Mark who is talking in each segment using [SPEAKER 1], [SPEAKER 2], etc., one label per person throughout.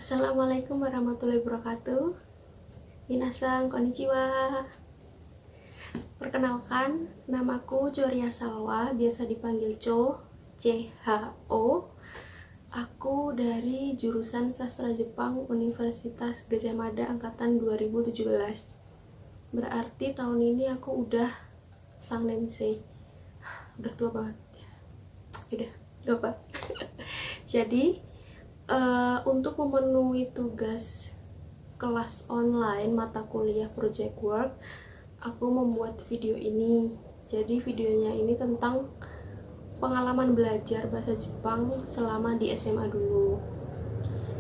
[SPEAKER 1] Assalamualaikum warahmatullahi wabarakatuh. Minasan konnichiwa. Perkenalkan, namaku Choria Salwa, biasa dipanggil CHO. Aku dari jurusan Sastra Jepang Universitas Gadjah Mada angkatan 2017. Berarti tahun ini aku udah sang sensei. Udah tua banget. Udah, gak apa. Jadi untuk memenuhi tugas kelas online mata kuliah project work, aku membuat video ini. Jadi videonya ini tentang pengalaman belajar bahasa Jepang selama di SMA dulu.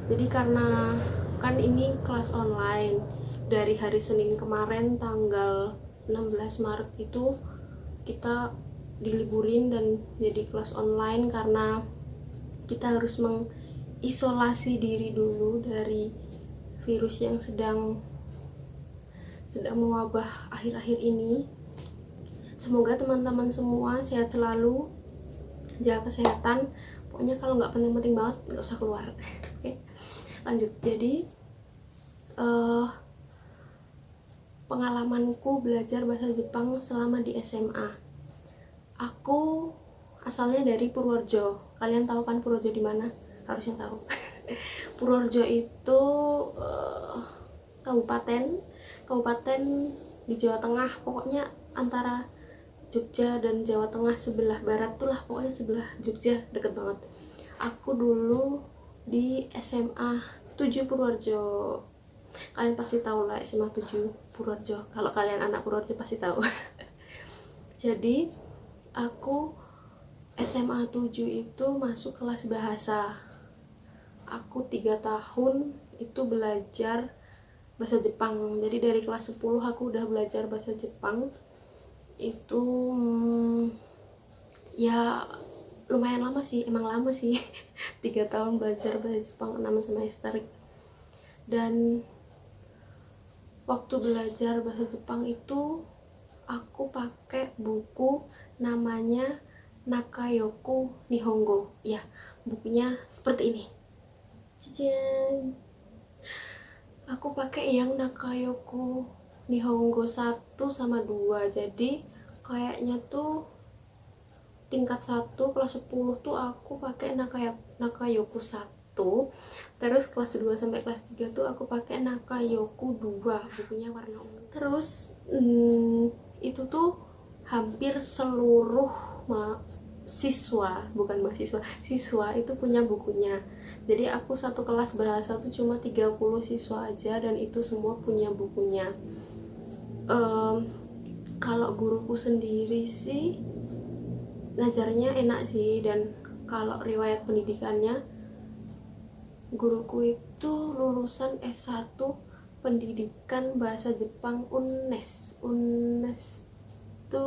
[SPEAKER 1] Jadi karena kan ini kelas online, dari hari Senin kemarin tanggal 16 Maret itu kita diliburin dan jadi kelas online karena kita harus mengisolasi diri dulu dari virus yang sedang mewabah akhir-akhir ini. Semoga teman-teman semua sehat selalu, jaga kesehatan. Pokoknya kalau nggak penting-penting banget nggak usah keluar. Oke, lanjut. Jadi pengalamanku belajar bahasa Jepang selama di SMA. Aku asalnya dari Purworejo. Kalian tahu kan Purworejo di mana? Harusnya tahu. Purworejo itu kabupaten di Jawa Tengah, pokoknya antara Jogja dan Jawa Tengah sebelah barat tuh lah, pokoknya sebelah Jogja, deket banget. Aku dulu di SMA 7 Purworejo. Kalian pasti tahu lah SMA 7 Purworejo. Kalau kalian anak Purworejo pasti tahu. Jadi aku SMA 7 itu masuk kelas bahasa. Aku 3 tahun itu belajar bahasa Jepang. Jadi dari kelas 10 aku udah belajar bahasa Jepang. Itu ya lumayan lama sih, emang lama sih. 3 tahun belajar bahasa Jepang, 6 semester. Dan waktu belajar bahasa Jepang itu aku pakai buku namanya Nakayoku Nihongo. Ya, bukunya seperti ini. Cici. Aku pakai yang Nakayoku Nihongo 1 sama 2. Jadi kayaknya tuh tingkat 1 kelas 10 tuh aku pakai Nakayoku 1. Terus kelas 2 sampai kelas 3 tuh aku pakai Nakayoku 2, bukunya warna ungu. Terus itu tuh hampir seluruh siswa itu punya bukunya. Jadi aku satu kelas bahasa tuh cuma 30 siswa aja dan itu semua punya bukunya. Kalau guruku sendiri sih ngajarnya enak sih, dan kalau riwayat pendidikannya, guruku itu lulusan S1 pendidikan bahasa Jepang UNES itu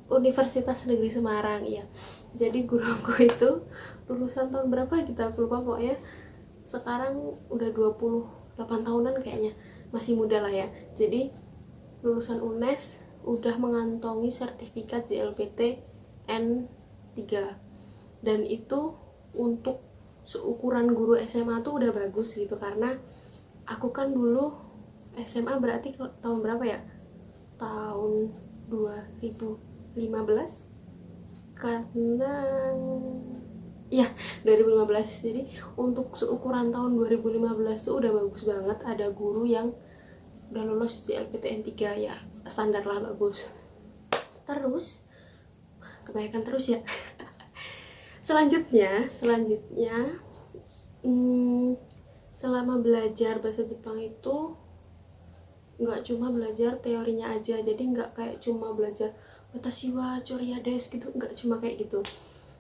[SPEAKER 1] Universitas Negeri Semarang, ya. Jadi guruku itu lulusan tahun berapa kita aku lupa, pokoknya sekarang udah 28 tahunan kayaknya, masih muda lah ya. Jadi lulusan UNES udah mengantongi sertifikat JLPT N3, dan itu untuk seukuran guru SMA tuh udah bagus gitu. Karena aku kan dulu SMA berarti tahun berapa ya, tahun 2015, karena ya 2015. Jadi untuk seukuran tahun 2015 tuh udah bagus banget, ada guru yang udah lulus di LPTN 3, ya standar lah, bagus. Terus kebanyakan terus ya. selanjutnya selama belajar bahasa Jepang itu nggak cuma belajar teorinya aja. Jadi nggak kayak cuma belajar watashi wa choria desu gitu, nggak cuma kayak gitu.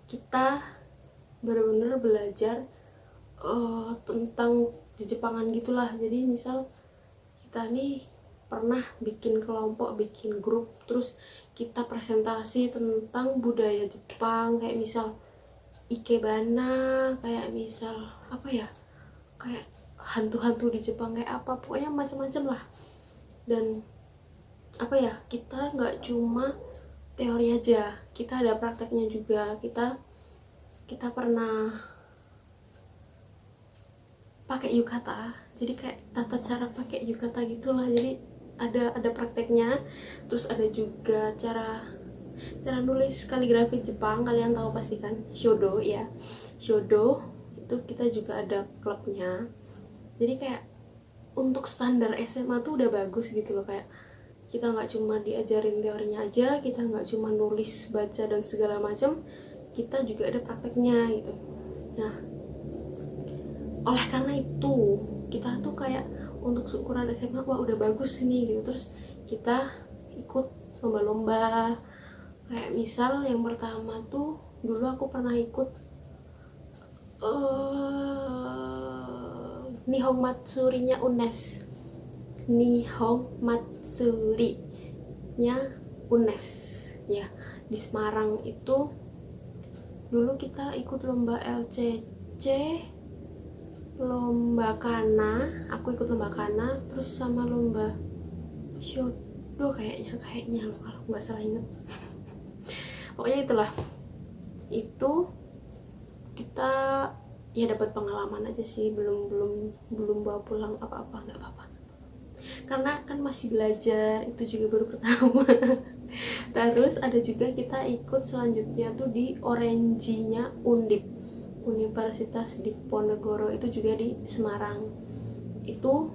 [SPEAKER 1] Kita benar-benar belajar tentang Jepangan gitulah. Jadi misal kita nih pernah bikin kelompok, bikin grup, terus kita presentasi tentang budaya Jepang, kayak misal ikebana, kayak misal apa ya, kayak hantu-hantu di Jepang kayak apa, pokoknya macam-macam lah. Dan apa ya, kita nggak cuma teori aja, kita ada prakteknya juga. Kita pernah pakai yukata, jadi kayak tata cara pakai yukata gitulah. Jadi ada prakteknya, terus ada juga cara nulis kaligrafi Jepang. Kalian tahu pasti kan, shodo ya, shodo itu kita juga ada klubnya. Jadi kayak untuk standar SMA tuh udah bagus gitu loh, kayak kita nggak cuma diajarin teorinya aja, kita nggak cuma nulis baca dan segala macam, kita juga ada prakteknya gitu. Nah, oleh karena itu kita tuh kayak untuk seukuran SMA wah udah bagus nih gitu. Terus kita ikut lomba-lomba, kayak misal yang pertama tuh dulu aku pernah ikut Nihon Matsuri-nya UNES. Nihon Matsuri-nya UNES ya, di Semarang itu. Dulu kita ikut lomba LCC, lomba kana, aku ikut lomba kana, terus sama lomba shodo kayaknya loh, kalau nggak salah inget. Pokoknya itulah, itu kita ya dapat pengalaman aja sih, belum bawa pulang apa-apa, nggak apa-apa karena kan masih belajar, itu juga baru pertama. Terus ada juga kita ikut selanjutnya tuh di Orange-nya Undip, Universitas Diponegoro, itu juga di Semarang. Itu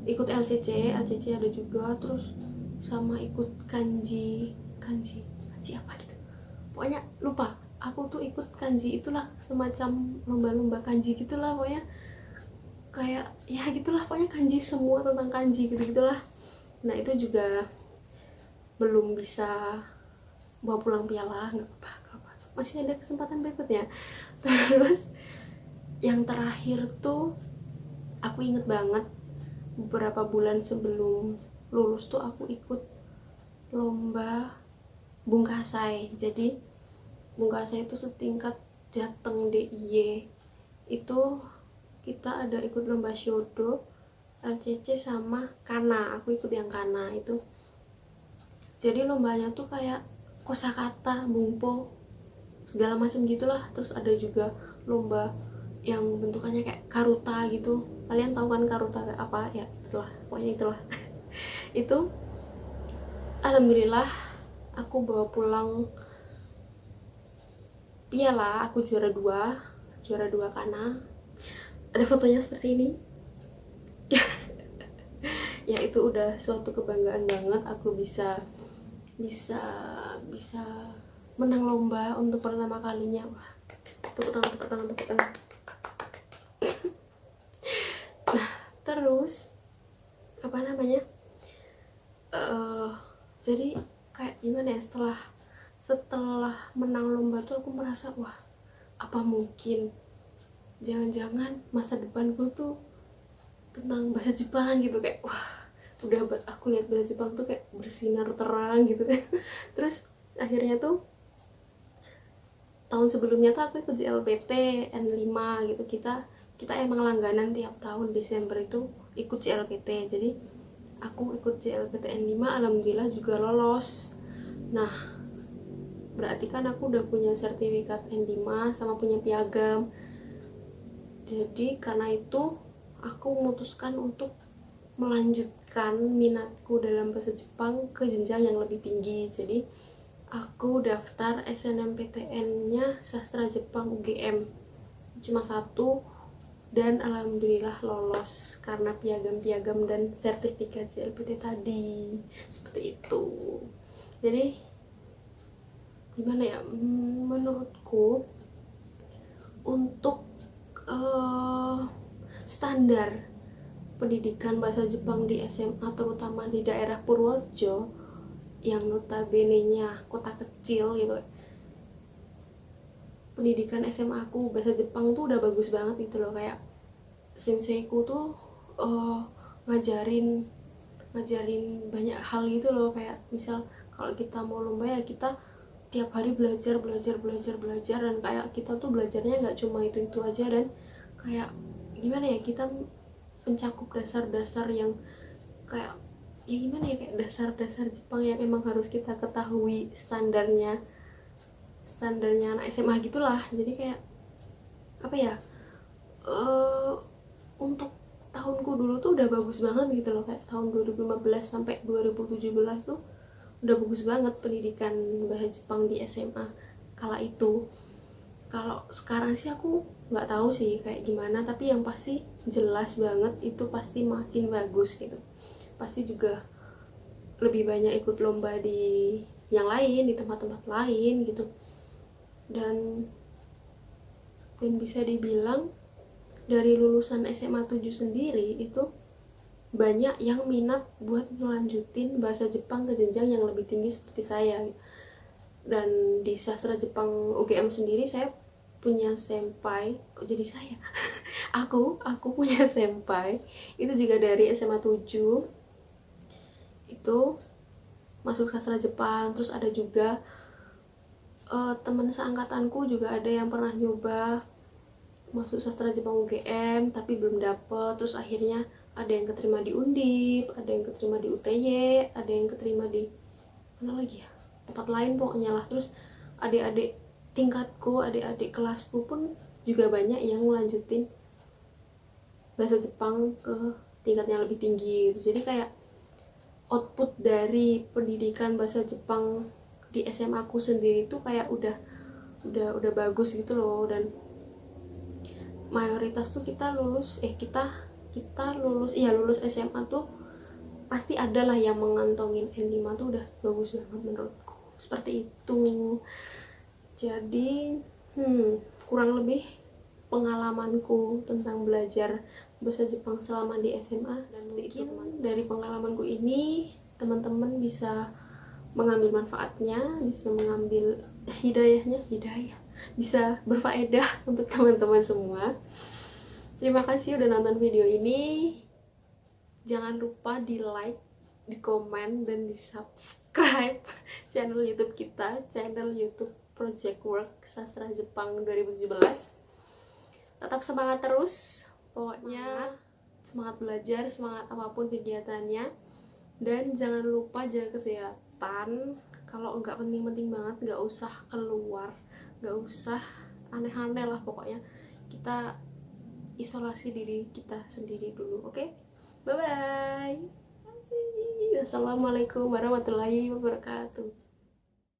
[SPEAKER 1] ikut LCC ada juga, terus sama ikut kanji apa gitu, pokoknya lupa. Aku tuh ikut kanji, itulah semacam lomba-lomba kanji gitulah pokoknya, kayak ya gitulah pokoknya, kanji, semua tentang kanji gitu-gitulah. Nah itu juga belum bisa bawa pulang piala, nggak apa-apa, masih ada kesempatan berikutnya. Terus yang terakhir tuh aku inget banget, beberapa bulan sebelum lulus tuh aku ikut lomba bungkasai. Jadi bungkasai itu setingkat Jateng DIY, itu kita ada ikut lomba shodo, LCC sama kana. Aku ikut yang kana itu. Jadi lombanya tuh kayak kosakata, bumpo, segala macam gitulah. Terus ada juga lomba yang bentukannya kayak karuta gitu. Kalian tahu kan karuta kayak apa ya? Itulah, pokoknya itulah. Itu alhamdulillah aku bawa pulang piala, aku juara dua kana. Ada fotonya seperti ini. Ya itu udah suatu kebanggaan banget, aku bisa menang lomba untuk pertama kalinya. Wah, tepuk tangan. Nah terus apa namanya, jadi kayak gimana ya, setelah menang lomba tuh aku merasa wah, apa mungkin jangan-jangan masa depanku tuh tentang bahasa Jepang gitu, kayak wah udah buat aku lihat bahasa Jepang tuh kayak bersinar terang gitu. Terus akhirnya tuh tahun sebelumnya tuh aku ikut JLPT N5 gitu. Kita emang langganan tiap tahun Desember itu ikut JLPT. Jadi aku ikut JLPT N5, alhamdulillah juga lolos. Nah berarti kan aku udah punya sertifikat N5 sama punya piagam. Jadi karena itu aku memutuskan untuk melanjutkan minatku dalam bahasa Jepang ke jenjang yang lebih tinggi. Jadi aku daftar SNMPTN-nya Sastra Jepang UGM, cuma satu, dan alhamdulillah lolos karena piagam dan sertifikat JLPT tadi. Seperti itu. Jadi gimana ya, menurutku untuk standar pendidikan bahasa Jepang di SMA, terutama di daerah Purworejo yang notabene-nya kota kecil gitu, pendidikan SMA aku bahasa Jepang tuh udah bagus banget gitu loh. Kayak senseiku tuh ngajarin banyak hal gitu loh. Kayak misal kalau kita mau lomba ya kita tiap hari belajar, dan kayak kita tuh belajarnya nggak cuma itu aja, dan kayak gimana ya, kita mencakup dasar-dasar yang kayak ya gimana ya, kayak dasar-dasar Jepang yang emang harus kita ketahui standarnya anak SMA gitulah. Jadi kayak apa ya, eh, untuk tahunku dulu tuh udah bagus banget gitu loh, kayak tahun 2015 sampai 2017 tuh udah bagus banget pendidikan bahasa Jepang di SMA kala itu. Kalau sekarang sih aku nggak tahu sih kayak gimana, tapi yang pasti jelas banget itu pasti makin bagus gitu. Pasti juga lebih banyak ikut lomba di yang lain, di tempat-tempat lain gitu. Dan bisa dibilang dari lulusan SMA 7 sendiri itu banyak yang minat buat melanjutin bahasa Jepang ke jenjang yang lebih tinggi seperti saya. Dan di sastra Jepang UGM sendiri saya punya senpai, kok jadi saya? aku punya senpai itu juga dari SMA 7 itu masuk sastra Jepang. Terus ada juga teman seangkatanku juga ada yang pernah nyoba masuk sastra Jepang UGM tapi belum dapet. Terus akhirnya ada yang keterima di Undip, ada yang keterima di UTY, ada yang keterima di mana lagi ya, tempat lain pokoknya lah. Terus adik-adik tingkatku, adik-adik kelasku pun juga banyak yang melanjutin bahasa Jepang ke tingkat yang lebih tinggi gitu. Jadi kayak output dari pendidikan bahasa Jepang di SMA aku sendiri tuh kayak udah bagus gitu loh. Dan mayoritas tuh kita lulus lulus SMA tuh pasti ada lah yang mengantongin N5 tuh udah bagus banget menurutku, seperti itu. Jadi kurang lebih pengalamanku tentang belajar bahasa Jepang selama di SMA. Dan mungkin dari pengalamanku ini teman-teman bisa mengambil manfaatnya, bisa mengambil hidayah, bisa berfaedah untuk teman-teman semua. Terima kasih udah nonton video ini. Jangan lupa di like, di komen, dan di subscribe channel YouTube kita, channel YouTube Project Work Sastra Jepang 2017. Tetap semangat terus, pokoknya semangat belajar, semangat apapun kegiatannya. Dan jangan lupa jaga kesehatan. Kalau nggak penting-penting banget, nggak usah keluar, nggak usah aneh-aneh lah pokoknya. Kita isolasi diri kita sendiri dulu, oke? Bye bye. Assalamualaikum warahmatullahi wabarakatuh.